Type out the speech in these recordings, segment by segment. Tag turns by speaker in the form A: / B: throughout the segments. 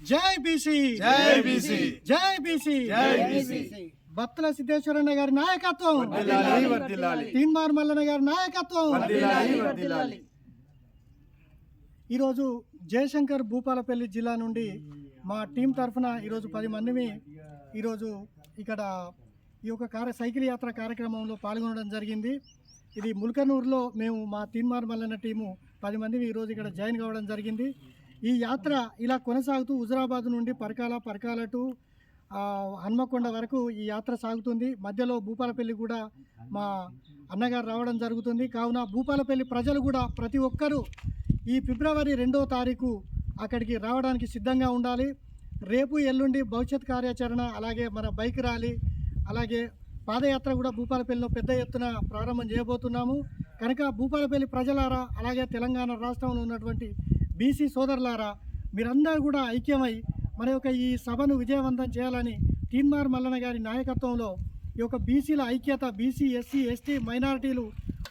A: జై బీసీ
B: జై బీసీ
A: జై బీసీ
B: జై బీసీ
A: బత్తుల సిద్ధేశ్వరన్న గారి నాయకత్వం,
B: వర్ధిల్లాలి వర్ధిల్లాలి
A: తీన్మార్ మల్లన్న గారి నాయకత్వం.
B: వర్ధిల్లాలి వర్ధిల్లాలి.
A: ఈరోజు జయశంకర్ భూపాలపల్లి జిల్లా నుండి మా టీం తరఫున ఈరోజు 10 మందిని ఈరోజు ఇక్కడ ఈ యొక్క సైకిల్ యాత్ర కార్యక్రమంలో పాల్గొనడం జరిగింది. ఇది ముల్కనూరులో మేము మా తీన్మార్ మల్లన్న టీము 10 మందిని ఈరోజు ఇక్కడ జాయిన్ కావడం జరిగింది. ఈ యాత్ర ఇలా కొనసాగుతూ హుజురాబాద్ నుండి పరకాల టు హన్మకొండ వరకు ఈ యాత్ర సాగుతుంది. మధ్యలో భూపాలపల్లి కూడా మా అన్నగారు రావడం జరుగుతుంది. కావున భూపాలపల్లి ప్రజలు కూడా ప్రతి ఒక్కరూ ఈ ఫిబ్రవరి 2వ తారీఖు అక్కడికి రావడానికి సిద్ధంగా ఉండాలి. రేపు ఎల్లుండి భవిష్యత్ కార్యాచరణ, అలాగే మన బైక్ ర్యాలీ, అలాగే పాదయాత్ర కూడా భూపాలపల్లిలో పెద్ద ఎత్తున ప్రారంభం చేయబోతున్నాము. కనుక భూపాలపల్లి ప్రజలారా, అలాగే తెలంగాణ రాష్ట్రంలో ఉన్నటువంటి బీసీ సోదరులారా, మీరందరూ కూడా ఐక్యమై మన యొక్క ఈ సభను విజయవంతం చేయాలని తీన్మార్ మల్లన్న గారి నాయకత్వంలో ఈ యొక్క బీసీల ఐక్యత, బీసీ ఎస్సీ ఎస్టీ మైనారిటీలు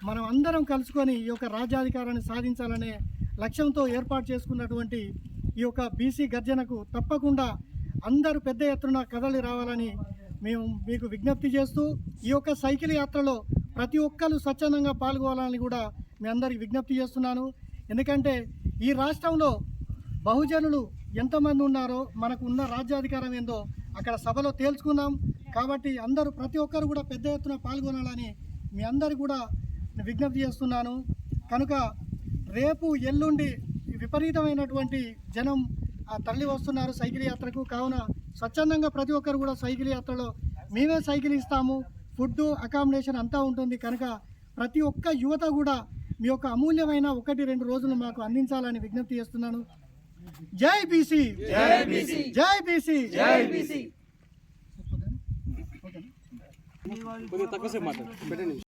A: మనం అందరం కలుసుకొని ఈ యొక్క రాజ్యాధికారాన్ని సాధించాలనే లక్ష్యంతో ఏర్పాటు చేసుకున్నటువంటి ఈ యొక్క బీసీ గర్జనకు తప్పకుండా అందరూ పెద్ద ఎత్తున కదలి రావాలని మేము మీకు విజ్ఞప్తి చేస్తూ, ఈ యొక్క సైకిల్ యాత్రలో ప్రతి ఒక్కరు స్వచ్ఛందంగా పాల్గొనాలని కూడా మీ అందరికి విజ్ఞప్తి చేస్తున్నాను. ఎందుకంటే ఈ రాష్ట్రంలో బహుజనులు ఎంతమంది ఉన్నారో, మనకు ఉన్న రాజ్యాధికారం ఏందో అక్కడ సభలో తేల్చుకుందాం. కాబట్టి అందరూ ప్రతి ఒక్కరు కూడా పెద్ద ఎత్తున పాల్గొనాలని మీ అందరు కూడా విజ్ఞప్తి చేస్తున్నాను. కనుక రేపు ఎల్లుండి విపరీతమైనటువంటి జనం తరలి వస్తున్నారు సైకిల్ యాత్రకు. కావున స్వచ్ఛందంగా ప్రతి ఒక్కరు కూడా సైకిల్ యాత్రలో మేమే సైకిల్ ఇస్తాము, ఫుడ్ అకామిడేషన్ అంతా ఉంటుంది. కనుక ప్రతి ఒక్క యువత కూడా మీ యొక్క అమూల్యమైన 1-2 రోజులు మాకు అందించాలని విజ్ఞప్తి చేస్తున్నాను. జై బీసీ
B: జై బీసీ
A: జై బీసీ
B: జై బీసీ.